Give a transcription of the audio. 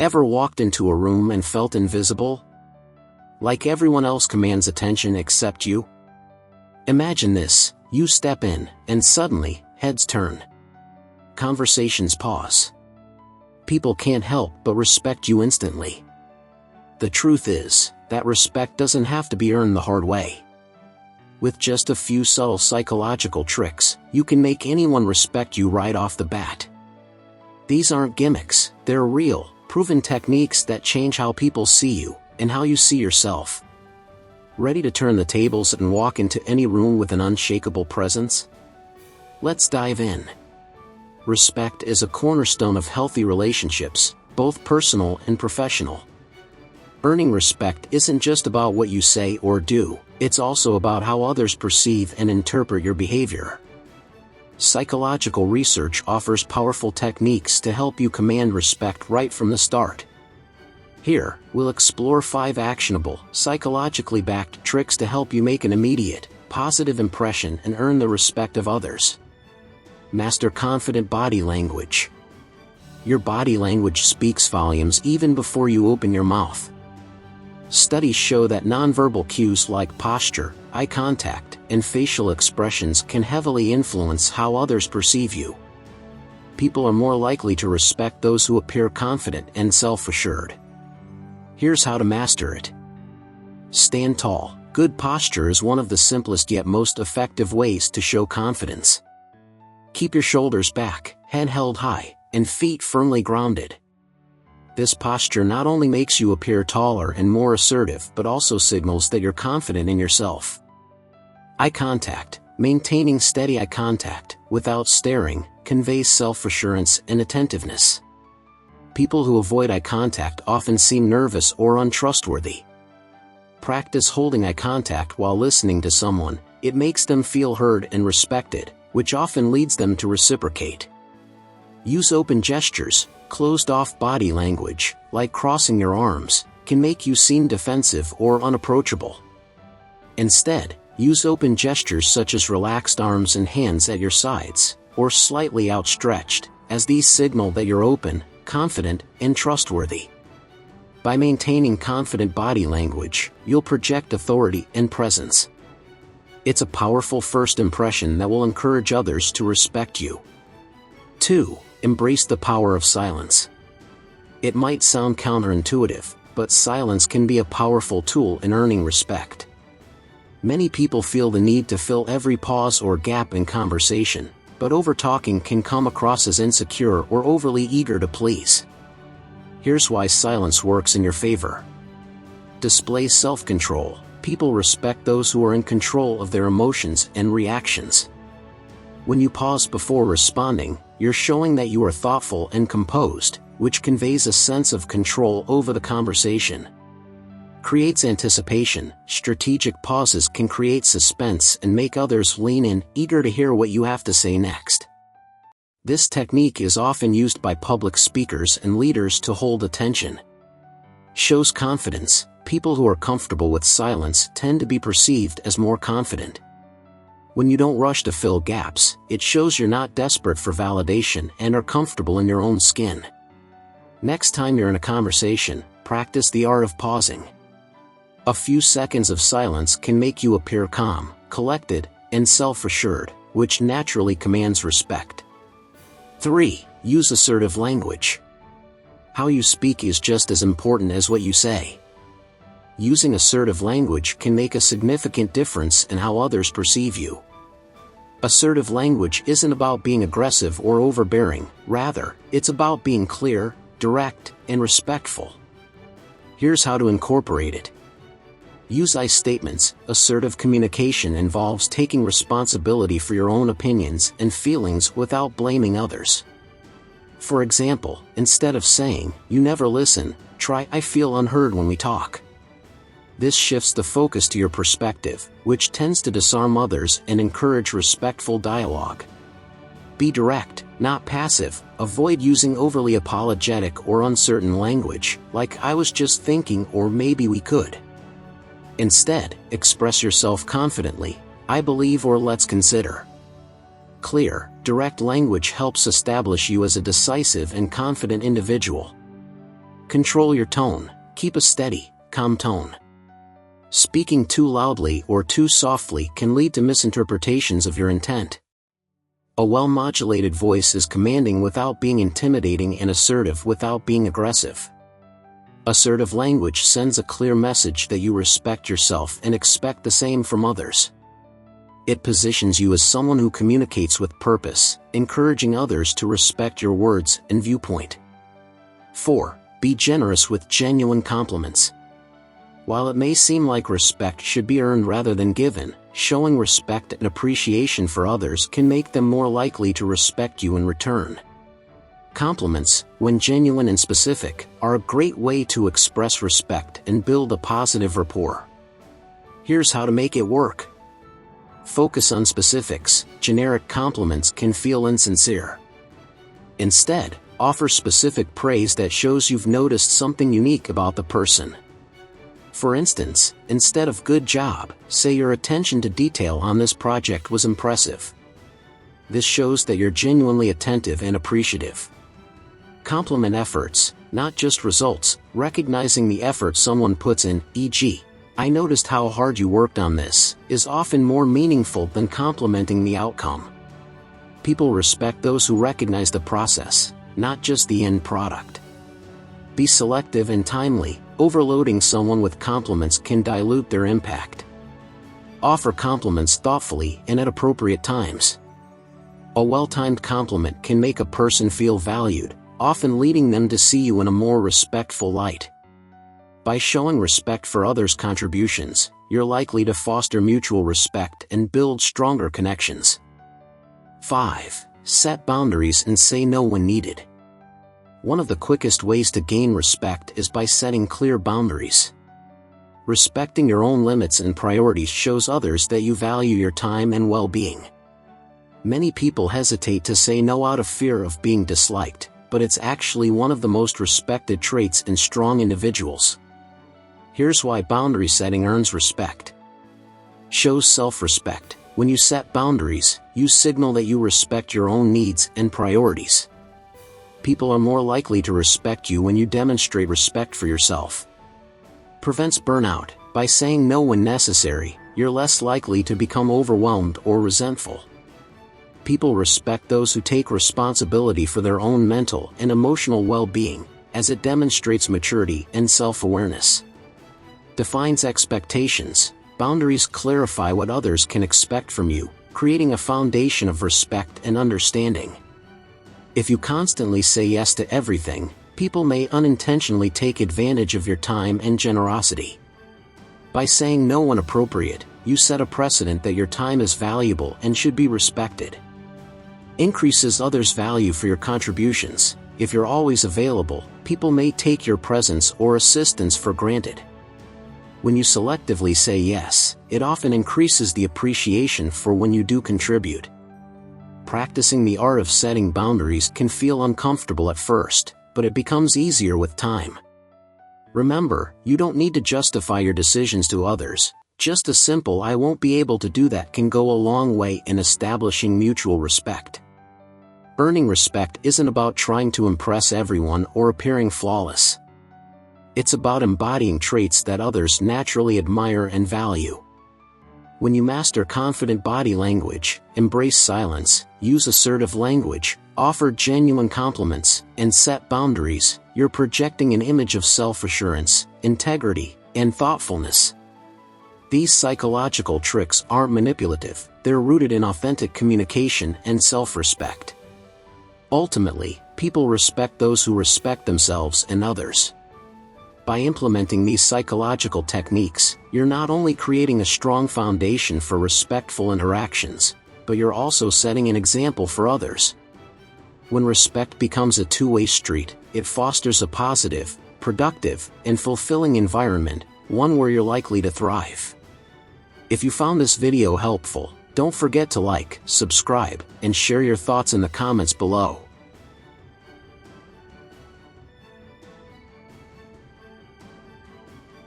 Ever walked into a room and felt invisible? Like everyone else commands attention except you? Imagine this: you step in, and suddenly, heads turn. Conversations pause. People can't help but respect you instantly. The truth is, that respect doesn't have to be earned the hard way. With just a few subtle psychological tricks, you can make anyone respect you right off the bat. These aren't gimmicks, they're real, proven techniques that change how people see you, and how you see yourself. Ready to turn the tables and walk into any room with an unshakable presence? Let's dive in. Respect is a cornerstone of healthy relationships, both personal and professional. Earning respect isn't just about what you say or do, it's also about how others perceive and interpret your behavior. Psychological research offers powerful techniques to help you command respect right from the start. Here, we'll explore 5 actionable, psychologically backed tricks to help you make an immediate, positive impression and earn the respect of others. Master confident body language. Your body language speaks volumes even before you open your mouth. Studies show that nonverbal cues like posture, eye contact, and facial expressions can heavily influence how others perceive you. People are more likely to respect those who appear confident and self-assured. Here's how to master it. Stand tall. Good posture is one of the simplest yet most effective ways to show confidence. Keep your shoulders back, head held high, and feet firmly grounded. This posture not only makes you appear taller and more assertive but also signals that you're confident in yourself. Eye contact. Maintaining steady eye contact, without staring, conveys self-assurance and attentiveness. People who avoid eye contact often seem nervous or untrustworthy. Practice holding eye contact while listening to someone. It makes them feel heard and respected, which often leads them to reciprocate. Use open gestures. Closed-off body language, like crossing your arms, can make you seem defensive or unapproachable. Instead, use open gestures such as relaxed arms and hands at your sides, or slightly outstretched, as these signal that you're open, confident, and trustworthy. By maintaining confident body language, you'll project authority and presence. It's a powerful first impression that will encourage others to respect you. 2. Embrace the power of silence. It might sound counterintuitive, but silence can be a powerful tool in earning respect. Many people feel the need to fill every pause or gap in conversation, but overtalking can come across as insecure or overly eager to please. Here's why silence works in your favor. Display self-control. People respect those who are in control of their emotions and reactions. When you pause before responding, you're showing that you are thoughtful and composed, which conveys a sense of control over the conversation. Creates anticipation. Strategic pauses can create suspense and make others lean in, eager to hear what you have to say next. This technique is often used by public speakers and leaders to hold attention. Shows confidence. People who are comfortable with silence tend to be perceived as more confident. When you don't rush to fill gaps, it shows you're not desperate for validation and are comfortable in your own skin. Next time you're in a conversation, practice the art of pausing. A few seconds of silence can make you appear calm, collected, and self-assured, which naturally commands respect. 3. Use assertive language. How you speak is just as important as what you say. Using assertive language can make a significant difference in how others perceive you. Assertive language isn't about being aggressive or overbearing, rather, it's about being clear, direct, and respectful. Here's how to incorporate it. Use I statements. Assertive communication involves taking responsibility for your own opinions and feelings without blaming others. For example, instead of saying, "You never listen," try, "I feel unheard when we talk." This shifts the focus to your perspective, which tends to disarm others and encourage respectful dialogue. Be direct, not passive. Avoid using overly apologetic or uncertain language, like "I was just thinking" or "maybe we could." Instead, express yourself confidently, "I believe" or "let's consider." Clear, direct language helps establish you as a decisive and confident individual. Control your tone. Keep a steady, calm tone. Speaking too loudly or too softly can lead to misinterpretations of your intent. A well-modulated voice is commanding without being intimidating and assertive without being aggressive. Assertive language sends a clear message that you respect yourself and expect the same from others. It positions you as someone who communicates with purpose, encouraging others to respect your words and viewpoint. 4. Be generous with genuine compliments. While it may seem like respect should be earned rather than given, showing respect and appreciation for others can make them more likely to respect you in return. Compliments, when genuine and specific, are a great way to express respect and build a positive rapport. Here's how to make it work. Focus on specifics. Generic compliments can feel insincere. Instead, offer specific praise that shows you've noticed something unique about the person. For instance, instead of "good job," say "your attention to detail on this project was impressive." This shows that you're genuinely attentive and appreciative. Compliment efforts, not just results. Recognizing the effort someone puts in, e.g., "I noticed how hard you worked on this," is often more meaningful than complimenting the outcome. People respect those who recognize the process, not just the end product. Be selective and timely. Overloading someone with compliments can dilute their impact. Offer compliments thoughtfully and at appropriate times. A well-timed compliment can make a person feel valued, often leading them to see you in a more respectful light. By showing respect for others' contributions, you're likely to foster mutual respect and build stronger connections. 5. Set boundaries and say no when needed. One of the quickest ways to gain respect is by setting clear boundaries. Respecting your own limits and priorities shows others that you value your time and well-being. Many people hesitate to say no out of fear of being disliked, but it's actually one of the most respected traits in strong individuals. Here's why boundary setting earns respect. Shows self-respect. When you set boundaries, you signal that you respect your own needs and priorities. People are more likely to respect you when you demonstrate respect for yourself. Prevents burnout. By saying no when necessary, you're less likely to become overwhelmed or resentful. People respect those who take responsibility for their own mental and emotional well-being, as it demonstrates maturity and self-awareness. Defines expectations. Boundaries clarify what others can expect from you, creating a foundation of respect and understanding. If you constantly say yes to everything, people may unintentionally take advantage of your time and generosity. By saying no when appropriate, you set a precedent that your time is valuable and should be respected. Increases others' value for your contributions. If you're always available, people may take your presence or assistance for granted. When you selectively say yes, it often increases the appreciation for when you do contribute. Practicing the art of setting boundaries can feel uncomfortable at first, but it becomes easier with time. Remember, you don't need to justify your decisions to others. Just a simple "I won't be able to do that" can go a long way in establishing mutual respect. Earning respect isn't about trying to impress everyone or appearing flawless. It's about embodying traits that others naturally admire and value. When you master confident body language, embrace silence, use assertive language, offer genuine compliments, and set boundaries, you're projecting an image of self-assurance, integrity, and thoughtfulness. These psychological tricks aren't manipulative, they're rooted in authentic communication and self-respect. Ultimately, people respect those who respect themselves and others. By implementing these psychological techniques, you're not only creating a strong foundation for respectful interactions, but you're also setting an example for others. When respect becomes a two-way street, it fosters a positive, productive, and fulfilling environment, one where you're likely to thrive. If you found this video helpful, don't forget to like, subscribe, and share your thoughts in the comments below.